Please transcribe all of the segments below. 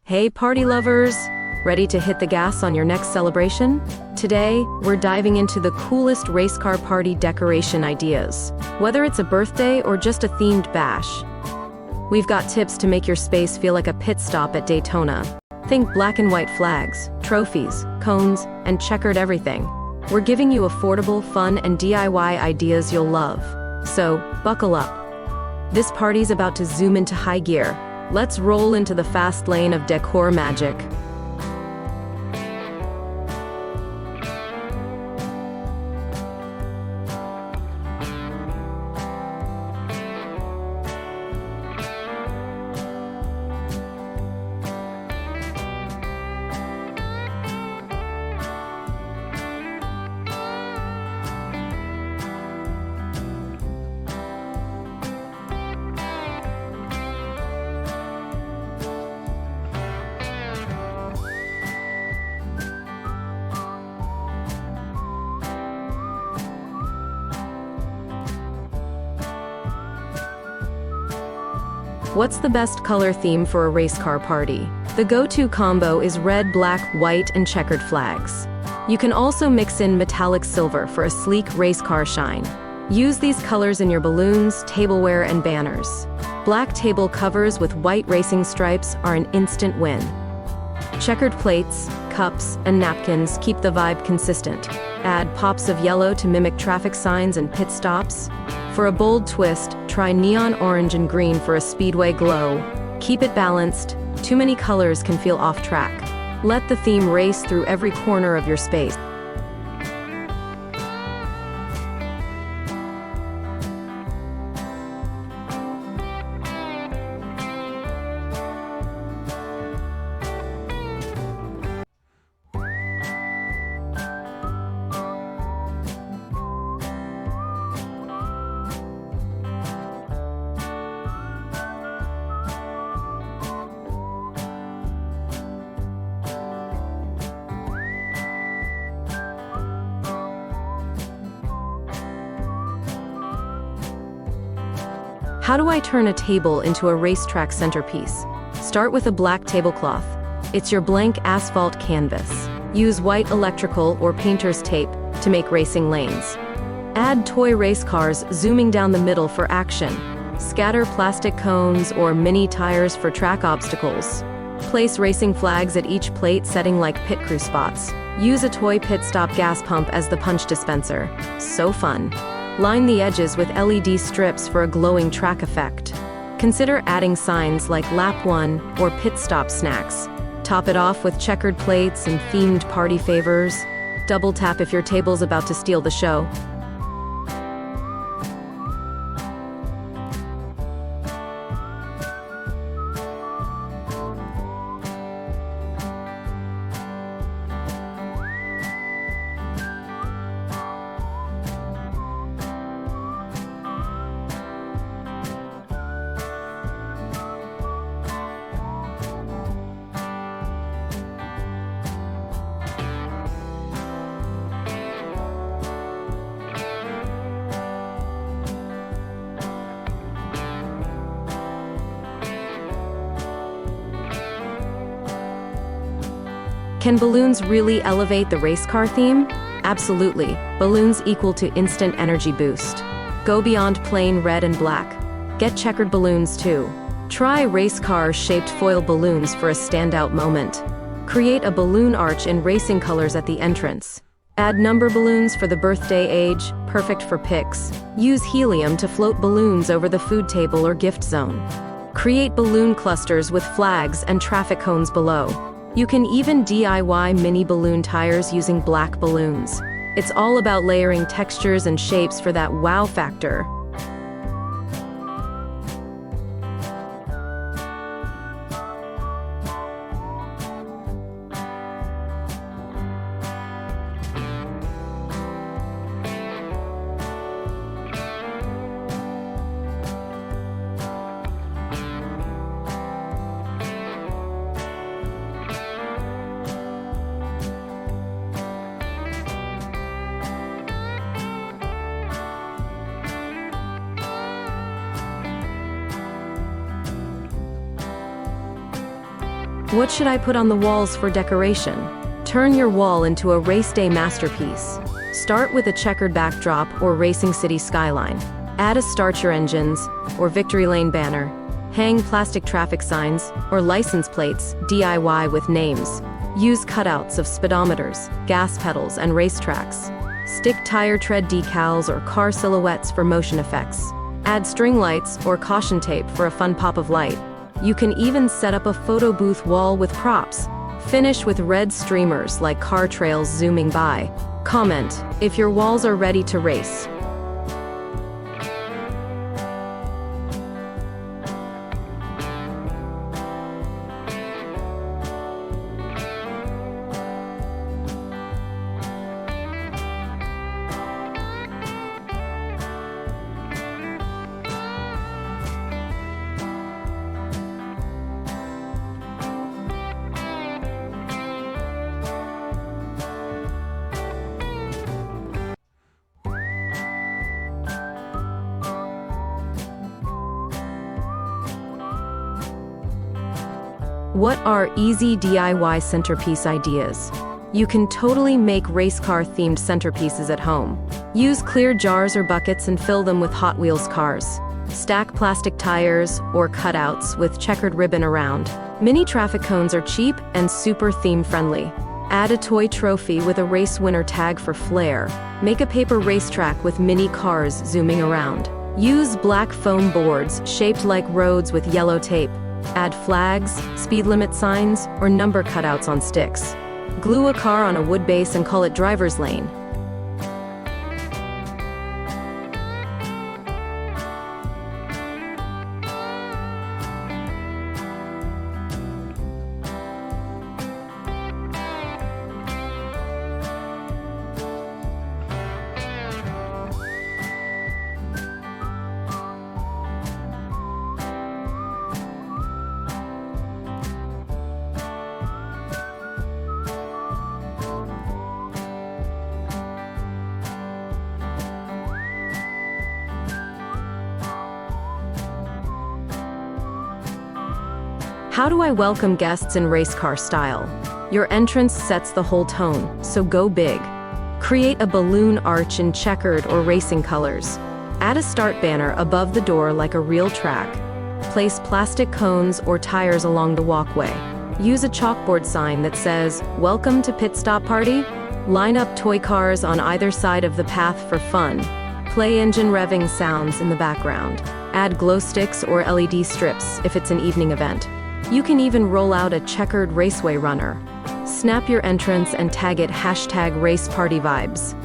Hey party lovers! Ready to hit the gas on your next celebration? Today, we're diving into the coolest race car party decoration ideas. Whether it's a birthday or just a themed bash, we've got tips to make your space feel like a pit stop at Daytona. Think black and white flags, trophies, cones, and checkered everything. We're giving you affordable, fun, and DIY ideas you'll love. So, buckle up. This party's about to zoom into high gear. Let's roll into the fast lane of decor magic. What's the best color theme for a race car party? The go-to combo is red, black, white, and checkered flags. You can also mix in metallic silver for a sleek race car shine. Use these colors in your balloons, tableware, and banners. Black table covers with white racing stripes are an instant win. Checkered plates, cups, and napkins keep the vibe consistent. Add pops of yellow to mimic traffic signs and pit stops. For a bold twist, try neon orange and green for a speedway glow. Keep it balanced. Too many colors can feel off track. Let the theme race through every corner of your space. How do I turn a table into a racetrack centerpiece? Start with a black tablecloth. It's your blank asphalt canvas. Use white electrical or painter's tape to make racing lanes. Add toy race cars zooming down the middle for action. Scatter plastic cones or mini tires for track obstacles. Place racing flags at each plate, setting like pit crew spots. Use a toy pit stop gas pump as the punch dispenser. So fun. Line the edges with LED strips for a glowing track effect. Consider adding signs like Lap 1 or Pit Stop snacks. Top it off with checkered plates and themed party favors. Double tap if your table's about to steal the show. Can balloons really elevate the race car theme? Absolutely. Balloons equal to instant energy boost. Go beyond plain red and black. Get checkered balloons too. Try race car-shaped foil balloons for a standout moment. Create a balloon arch in racing colors at the entrance. Add number balloons for the birthday age, perfect for pics. Use helium to float balloons over the food table or gift zone. Create balloon clusters with flags and traffic cones below. You can even DIY mini balloon tires using black balloons. It's all about layering textures and shapes for that wow factor. What should I put on the walls for decoration? Turn your wall into a race day masterpiece. Start with a checkered backdrop or racing city skyline. Add a Start Your Engines or Victory Lane banner. Hang plastic traffic signs or license plates DIY with names. Use cutouts of speedometers, gas pedals, and racetracks. Stick tire tread decals or car silhouettes for motion effects. Add string lights or caution tape for a fun pop of light. You can even set up a photo booth wall with props. Finish with red streamers like car trails zooming by. Comment if your walls are ready to race. What are easy DIY centerpiece ideas? You can totally make race car themed centerpieces at home. Use clear jars or buckets and fill them with Hot Wheels cars. Stack plastic tires or cutouts with checkered ribbon around. Mini traffic cones are cheap and super theme friendly. Add a toy trophy with a race winner tag for flair. Make a paper racetrack with mini cars zooming around. Use black foam boards shaped like roads with yellow tape. Add flags, speed limit signs, or number cutouts on sticks. Glue a car on a wood base and call it driver's lane. How do I welcome guests in race car style? Your entrance sets the whole tone, so go big. Create a balloon arch in checkered or racing colors. Add a start banner above the door like a real track. Place plastic cones or tires along the walkway. Use a chalkboard sign that says, "Welcome to Pit Stop Party." Line up toy cars on either side of the path for fun. Play engine revving sounds in the background. Add glow sticks or LED strips if it's an evening event. You can even roll out a checkered raceway runner. Snap your entrance and tag it #RacePartyVibes.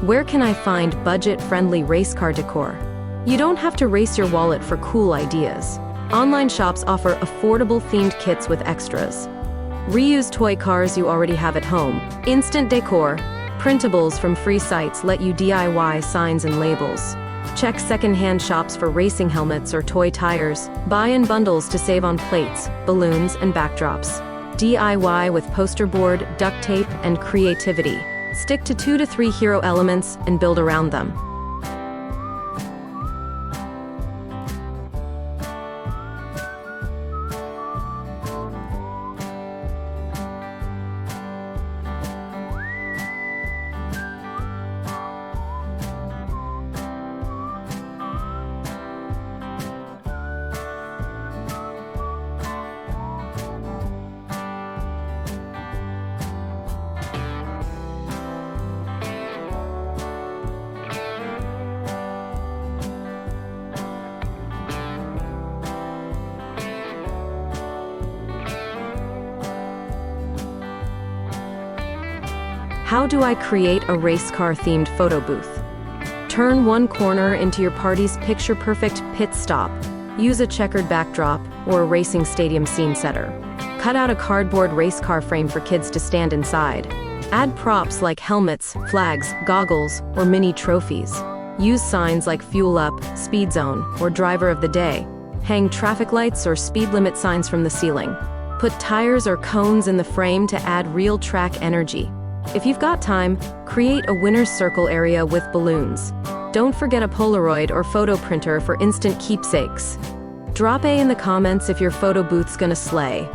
Where can I find budget-friendly race car decor? You don't have to race your wallet for cool ideas. Online shops offer affordable themed kits with extras. Reuse toy cars you already have at home. Instant Decor. Printables from free sites let you DIY signs and labels. Check second-hand shops for racing helmets or toy tires. Buy in bundles to save on plates, balloons, and backdrops. DIY with poster board, duct tape, and creativity. Stick to 2 to 3 hero elements and build around them. How do I create a race car themed photo booth? Turn one corner into your party's picture-perfect pit stop. Use a checkered backdrop or a racing stadium scene setter. Cut out a cardboard race car frame for kids to stand inside. Add props like helmets, flags, goggles, or mini trophies. Use signs like Fuel Up, Speed Zone, or Driver of the Day. Hang traffic lights or speed limit signs from the ceiling. Put tires or cones in the frame to add real track energy. If you've got time, create a winner's circle area with balloons. Don't forget a Polaroid or photo printer for instant keepsakes. Drop A in the comments if your photo booth's gonna slay.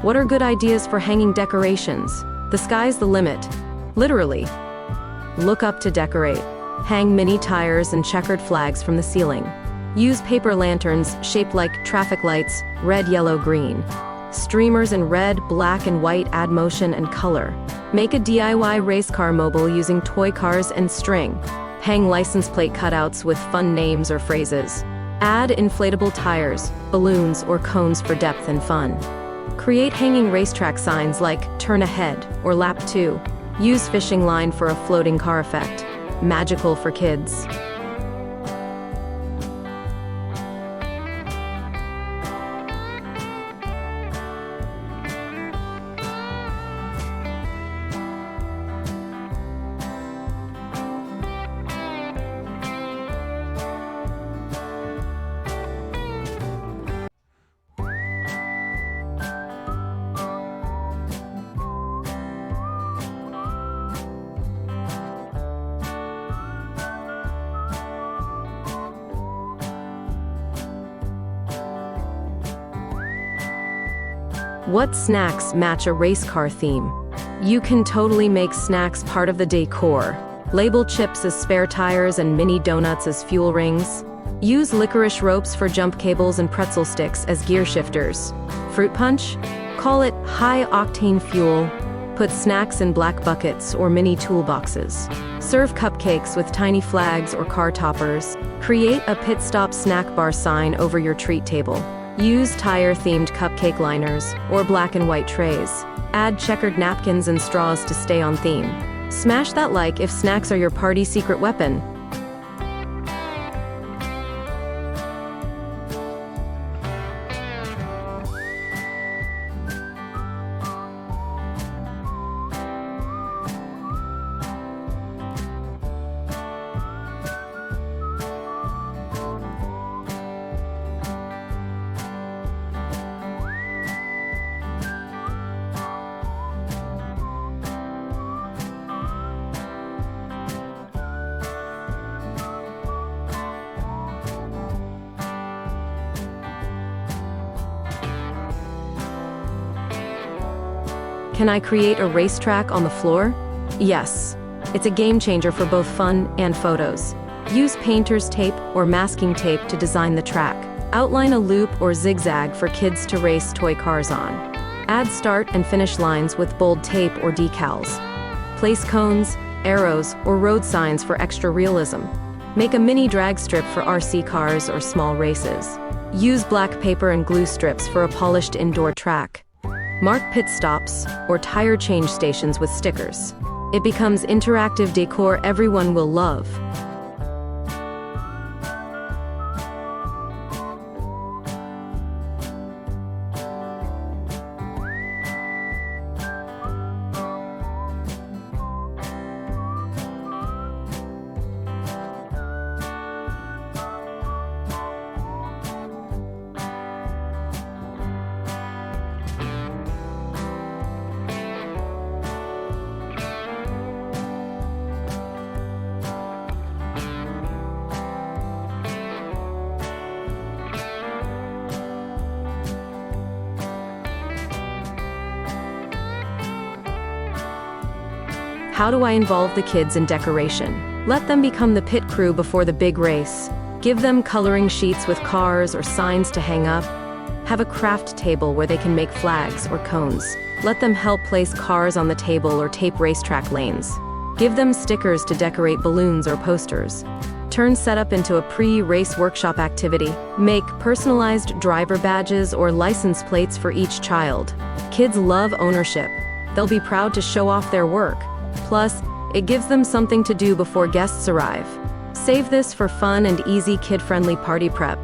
What are good ideas for hanging decorations? The sky's the limit. Literally. Look up to decorate. Hang mini tires and checkered flags from the ceiling. Use paper lanterns shaped like traffic lights, red, yellow, green. Streamers in red, black, and white add motion and color. Make a DIY race car mobile using toy cars and string. Hang license plate cutouts with fun names or phrases. Add inflatable tires, balloons, or cones for depth and fun. Create hanging racetrack signs like Turn Ahead or Lap 2. Use fishing line for a floating car effect. Magical for kids. What snacks match a race car theme? You can totally make snacks part of the decor. Label chips as spare tires and mini donuts as fuel rings. Use licorice ropes for jump cables and pretzel sticks as gear shifters. Fruit punch? Call it high-octane fuel. Put snacks in black buckets or mini toolboxes. Serve cupcakes with tiny flags or car toppers. Create a pit stop snack bar sign over your treat table. Use tire-themed cupcake liners or black and white trays. Add checkered napkins and straws to stay on theme. Smash that like if snacks are your party secret weapon. Can I create a racetrack on the floor? Yes. It's a game changer for both fun and photos. Use painter's tape or masking tape to design the track. Outline a loop or zigzag for kids to race toy cars on. Add start and finish lines with bold tape or decals. Place cones, arrows, or road signs for extra realism. Make a mini drag strip for RC cars or small races. Use black paper and glue strips for a polished indoor track. Mark pit stops or tire change stations with stickers. It becomes interactive decor everyone will love. How do I involve the kids in decoration? Let them become the pit crew before the big race. Give them coloring sheets with cars or signs to hang up. Have a craft table where they can make flags or cones. Let them help place cars on the table or tape racetrack lanes. Give them stickers to decorate balloons or posters. Turn setup into a pre-race workshop activity. Make personalized driver badges or license plates for each child. Kids love ownership. They'll be proud to show off their work. Plus, it gives them something to do before guests arrive. Save this for fun and easy kid-friendly party prep.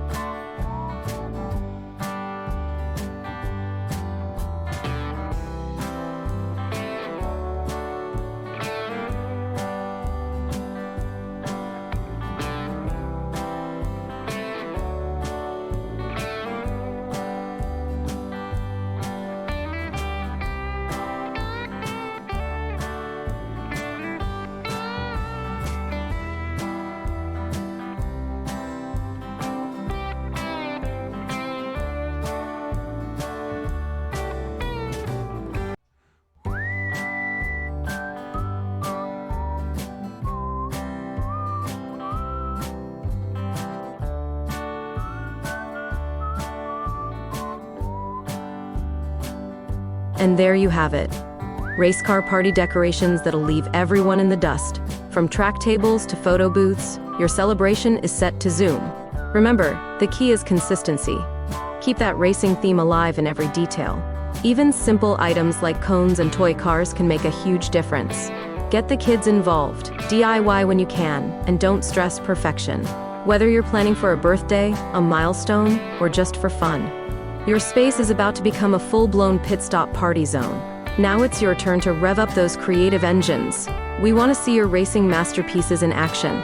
And there you have it. Race car party decorations that'll leave everyone in the dust. From track tables to photo booths, your celebration is set to zoom. Remember, the key is consistency. Keep that racing theme alive in every detail. Even simple items like cones and toy cars can make a huge difference. Get the kids involved, DIY when you can, and don't stress perfection. Whether you're planning for a birthday, a milestone, or just for fun, your space is about to become a full-blown pit stop party zone. Now it's your turn to rev up those creative engines. We want to see your racing masterpieces in action.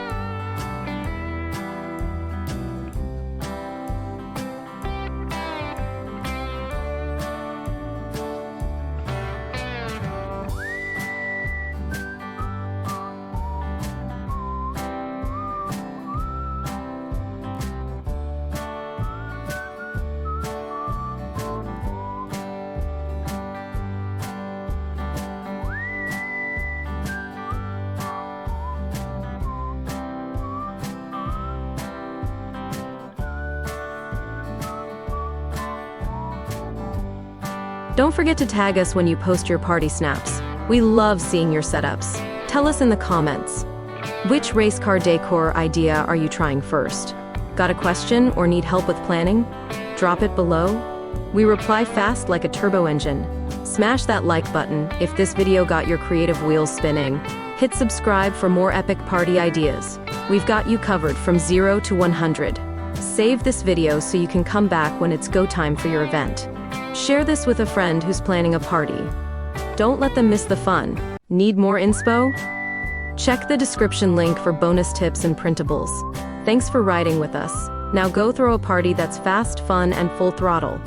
Don't forget to tag us when you post your party snaps. We love seeing your setups. Tell us in the comments. Which race car decor idea are you trying first? Got a question or need help with planning? Drop it below. We reply fast like a turbo engine. Smash that like button if this video got your creative wheels spinning. Hit subscribe for more epic party ideas. We've got you covered from 0 to 100. Save this video so you can come back when it's go time for your event. Share this with a friend who's planning a party. Don't let them miss the fun. Need more inspo? Check the description link for bonus tips and printables. Thanks for riding with us. Now go throw a party that's fast, fun, and full throttle.